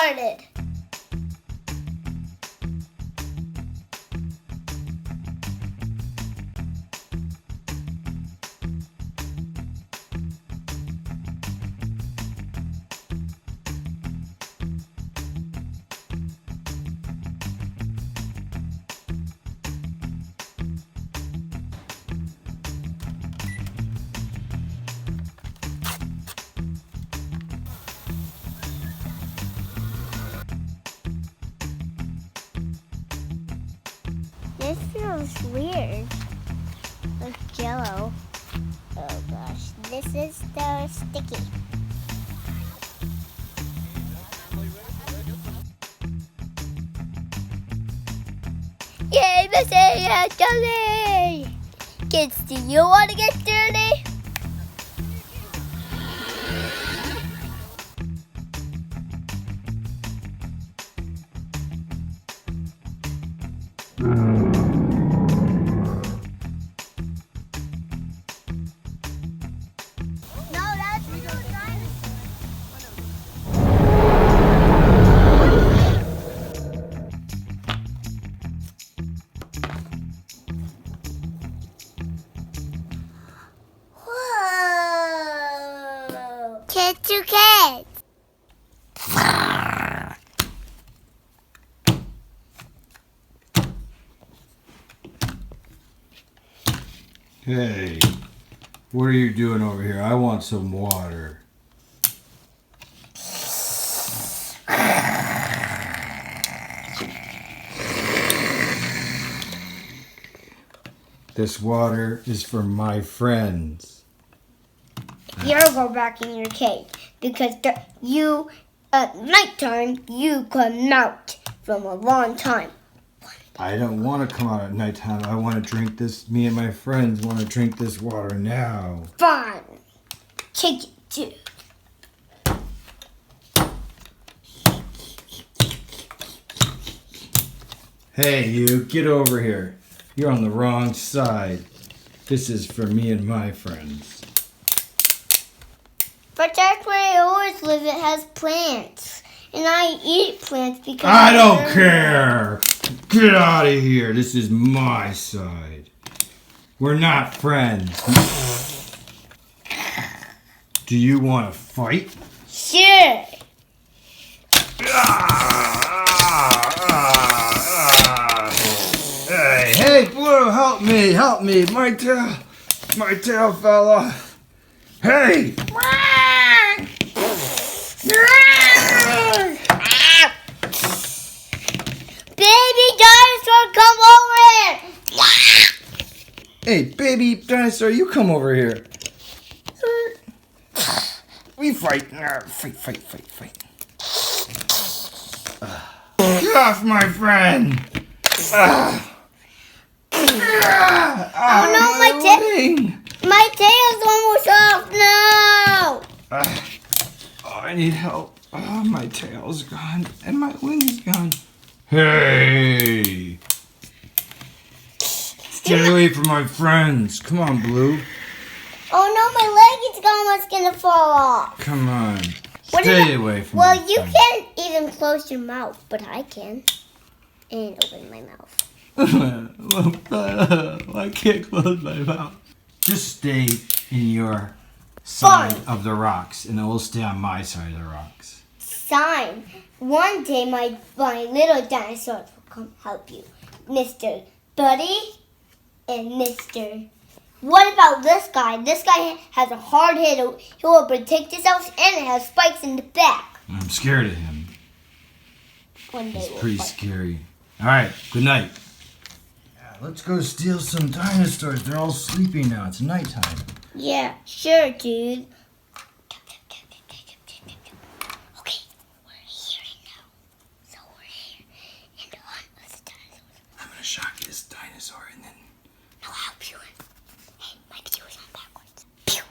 started. This feels weird. Like Jello. Oh gosh, this is so sticky. Yay, Missy! Jelly! Kids, do you want to get dirty? Kids to kids. Hey, what are you doing over here? I want some water. This water is for my friends. You'll go back in your cage because you, at nighttime, you come out from a long time. I don't want to come out at nighttime. I want to drink this. Me and my friends want to drink this water now. Fine. Take it too. Hey, you, get over here. You're on the wrong side. This is for me and my friends. But that's where I always live. It has plants. And I eat plants because I don't care. Get out of here. This is my side. We're not friends. Do you want to fight? Sure. Hey, Blue, help me. My tail fell off. Hey. Baby dinosaur, come over here! Hey, baby dinosaur, you come over here. We fight. Fight. Get off my friend. Oh no, my tail's almost off. No! Oh, I need help. Oh, my tail's gone and my wing's gone. Hey! Stay away from my friends. Come on, Blue. Oh no, my leg is almost gonna fall off. Come on. Stay away from Well, my you friends. can't even close your mouth, but I can. And open my mouth. I can't close my mouth. Just stay in your side of the rocks, and I will stay on my side of the rocks. Sign. One day my little dinosaurs will come help you. Mr. Buddy and Mr. What about this guy? This guy has a hard head. He will protect himself and it has spikes in the back. I'm scared of him. One day It's we'll pretty fight. scary. All right, good night. Yeah, let's go steal some dinosaurs. They're all sleeping now. It's nighttime. Yeah, sure, dude. Okay, we're here now. So we're here in the hunt of the dinosaurs. I'm gonna shock this dinosaur and then. I'll help you. Hey, my video is on backwards. Pew!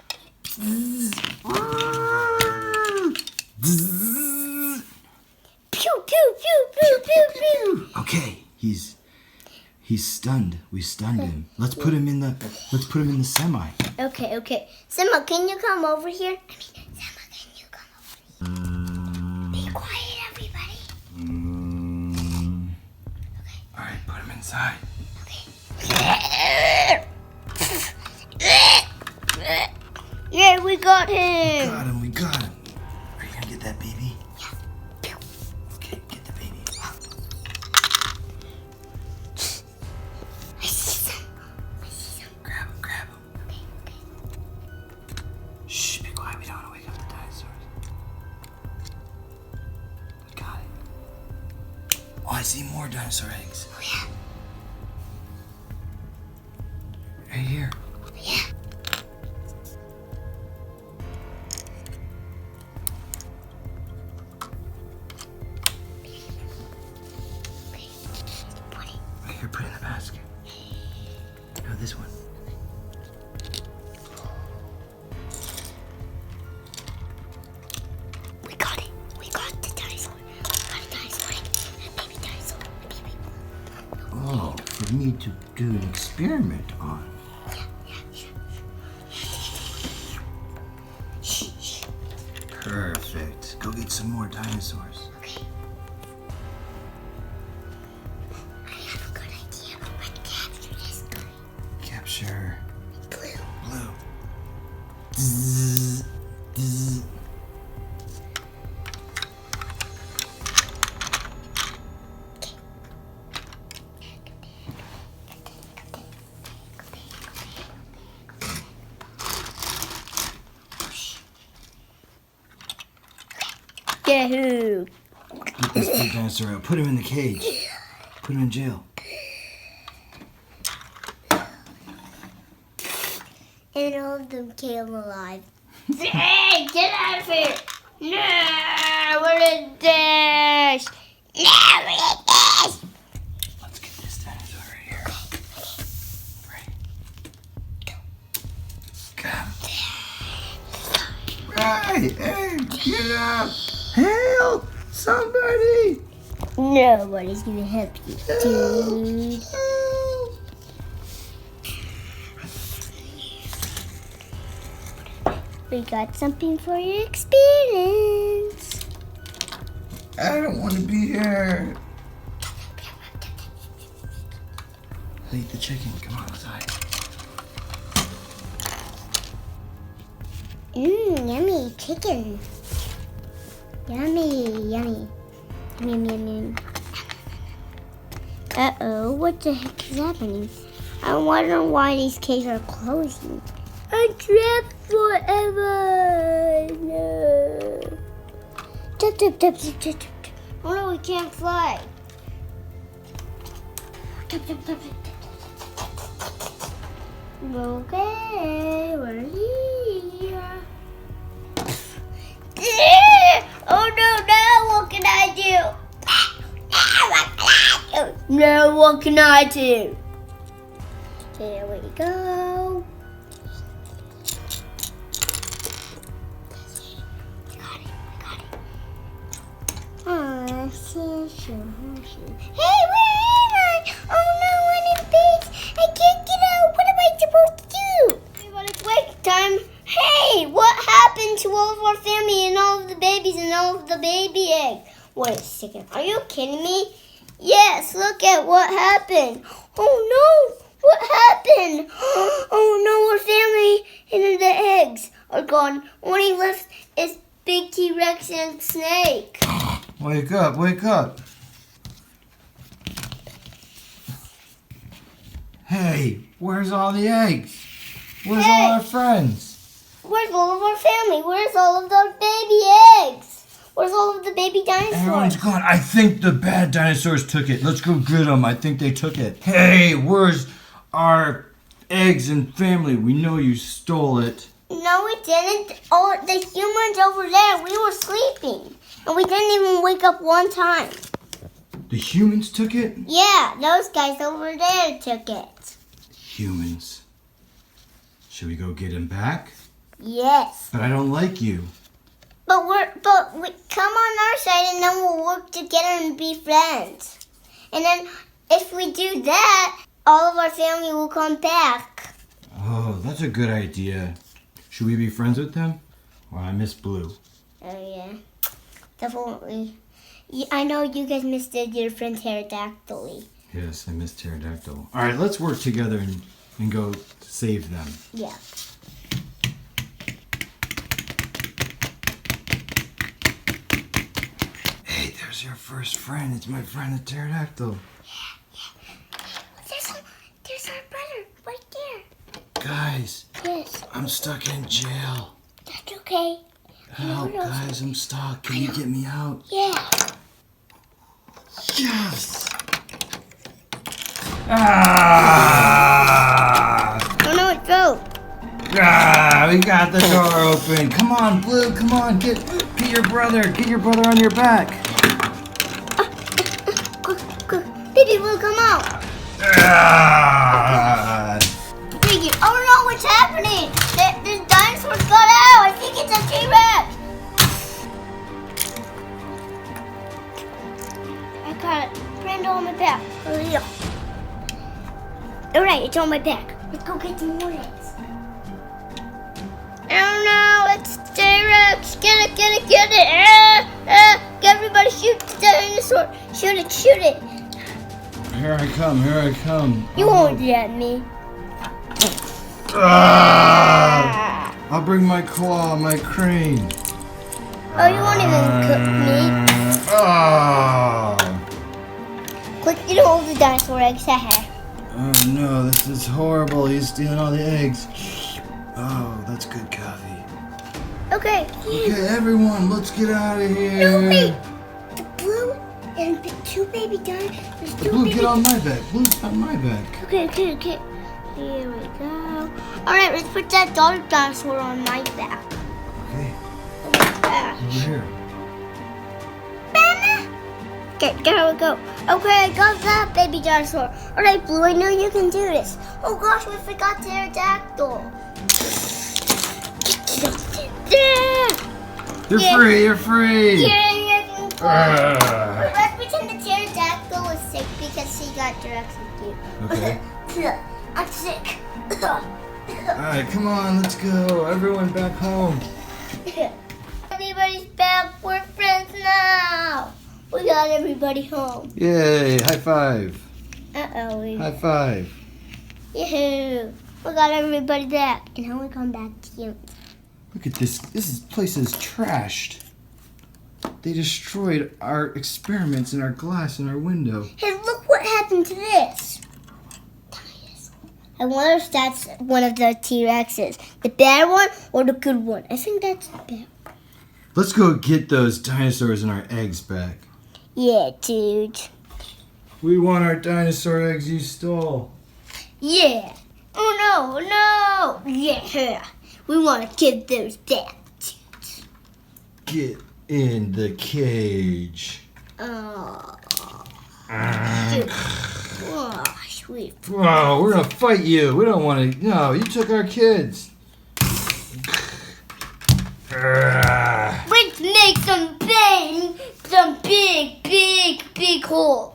Pew, pew, pew, pew, pew, pew. Okay, he's stunned. We stunned him. Let's put him in the semi. Okay. Simba, can you come over here? Simba, can you come over here? Be quiet, everybody. I see more dinosaur eggs. Oh, yeah. Right here. Yeah. Right here, put it in the basket. No, this one. We got it. We got the dinosaur. We got a dinosaur egg. A baby dinosaur. A baby. Oh, for me to do an experiment on. Perfect. Go get some more dinosaurs. Okay. I have a good idea. Let's capture this guy. Capture Blue. blue. Zzz, zzz. Yahoo! Get this big dinosaur out. Put him in the cage. Put him in jail. And all of them came alive. Hey, get out of here! No, we're in this! No, we're in this! Let's get this dinosaur right here. Ready? Come. Right, hey, get up! Help! Somebody! Nobody's gonna help you, dude. We got something for your experience. I don't want to be here. Eat the chicken. Come on, let's hide. Yummy chicken. Yummy, yummy. Yum, yum, yum. Uh-oh, what the heck is happening? I'm wondering why these caves are closing. I'm trapped forever. No. Tap, tap, tap, tap, tap, tap. Oh no, we can't fly. Tap, tap, tap, tap, tap, tap. Okay, we're here. Oh no, what can I do? No, what can I do? Here we go. Oh, hey, where am I? Oh no, I'm in base. I can't get out. What am I supposed to do? Everybody's wake time. Hey, what happened to all of our family and all of the babies and all of the baby eggs? Wait a second. Are you kidding me? Yes, look at what happened. Oh no, what happened? Oh no, our family and the eggs are gone. Only left is big T-Rex and snake. Wake up, wake up. Hey, where's all the eggs? Where's all our friends? Where's all of our family? Where's all of the baby eggs? Where's all of the baby dinosaurs? Everyone's gone. I think the bad dinosaurs took it. Let's go get them. I think they took it. Hey, where's our eggs and family? We know you stole it. No, we didn't. Oh, the humans over there, we were sleeping. And we didn't even wake up one time. The humans took it? Yeah, those guys over there took it. Humans. Should we go get him back? Yes. But I don't like you. But we come on our side and then we'll work together and be friends. And then if we do that, all of our family will come back. Oh, that's a good idea. Should we be friends with them? Well, I miss Blue. Oh yeah, definitely. I know you guys missed your friend Pterodactyl. Yes, I miss Pterodactyl. All right, let's work together and go save them. Yeah. Hey, there's your first friend. It's my friend the Pterodactyl. There's our brother right there. Guys, Yes. I'm stuck in jail. That's okay. Help, guys, I'm stuck. Can you get me out? Yeah. Yes! Ah! Oh no, it fell. Ah, we got the door open. Come on, Blue, come on. Get your brother. Get your brother on your back. Quick. Baby Blue, come out. Ah! Piggy, oh no, what's happening? This dinosaur's got out. I think it's a T-Rex. I got it. Put it on my back. Alright, it's on my back. Let's go get some more eggs. Oh no, it's T-Rex. Get it. Everybody shoot the dinosaur. Shoot it. Here I come. You won't get me. Ah! I'll bring my claw, my crane. Oh, you won't even cook me. Oh! Quick, you don't hold the dinosaur eggs. Oh no, this is horrible. He's stealing all the eggs. Oh, that's good coffee. Okay. Okay, everyone, let's get out of here. No, wait. The blue and the two baby dinosaurs. Blue, get on my back. Blue's on my back. Okay. Here we go. Alright, let's put that dog dinosaur on my back. Okay, Ah. over here. Okay, there we go. Okay, I got that baby dinosaur. Alright, Blue, I know you can do this. Oh gosh, we forgot Pterodactyl. You're free. Let's pretend the pterodactyl was sick because she got direction too. Okay. I'm sick. Alright, come on, let's go. Everyone back home. Everybody's back. We're friends now. We got everybody home. Yay, high five. Uh-oh. High five. Yahoo. We got everybody back. And now we come back to you. Look at this. This place is trashed. They destroyed our experiments and our glass in our window. Hey, look what happened to this. I wonder if that's one of the T-Rexes. The bad one or the good one? I think that's the bad one. Let's go get those dinosaurs and our eggs back. Yeah, dude. We want our dinosaur eggs you stole. Yeah. Oh, no. Yeah. We want to give those back. Get in the cage. Oh. Shoot. Oh, sweet. Oh, we're gonna fight you. We don't want to. No, you took our kids. Let's make some big holes.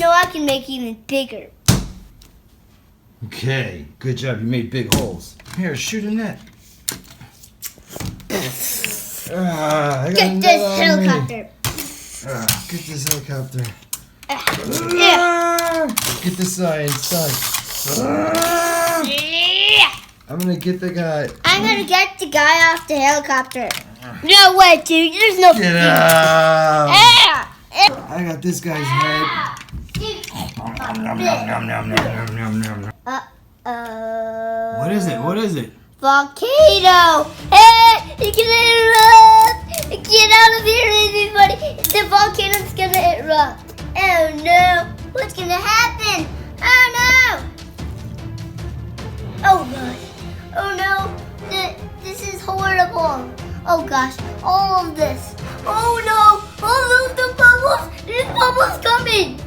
No, I can make even bigger. Okay, good job. You made big holes. Here, shoot a net. I got Get a net this on me. helicopter. Get this helicopter. Yeah. Get this guy inside. Yeah. I'm gonna get the guy. I'm gonna get the guy off the helicopter. No way, dude. There's no. Get out! Yeah. I got this guy's head. Uh-oh. What is it? Volcano! Hey! It's gonna erupt! Get out of here, everybody! The volcano's gonna erupt! Oh no! What's gonna happen? Oh no! Oh gosh! Oh no! This is horrible! Oh gosh! All of this! Oh no! All of the bubbles! There's bubbles coming!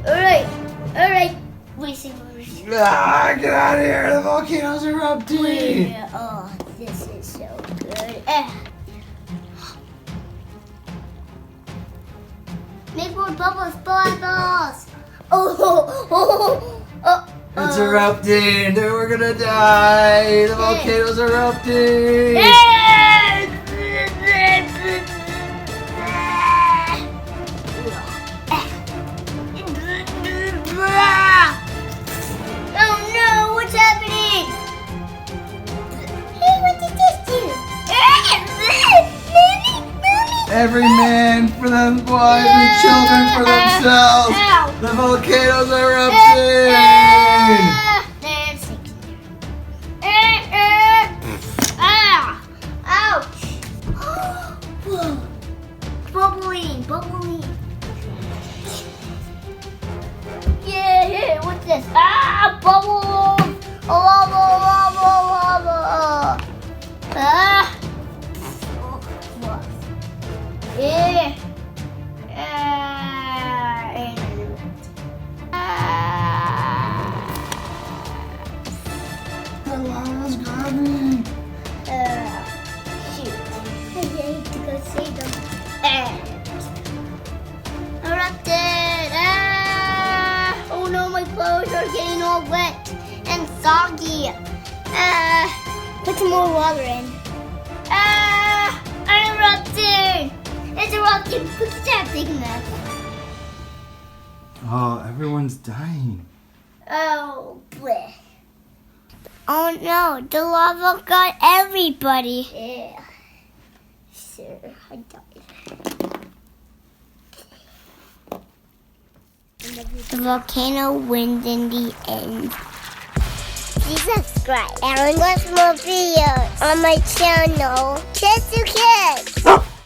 Alright! Racing. Get out of here! The volcano's erupting! Yeah, oh, this is so good. Make more bubbles, bubbles. It's erupting! We're gonna die! The volcano's erupting! Oh no, what's happening? Hey, what did this do? Mommy. Every man for them, boys and children for themselves! The volcano's erupting! Ouch! Whoa. soggy. Put some more water in. I'm erupting. It's erupting. Stop taking that. Oh, everyone's dying. Oh, bleh. Oh no, the lava got everybody. Yeah. Sure, I died. The volcano wins in the end. Please subscribe and watch more videos on my channel. Kids to Kids.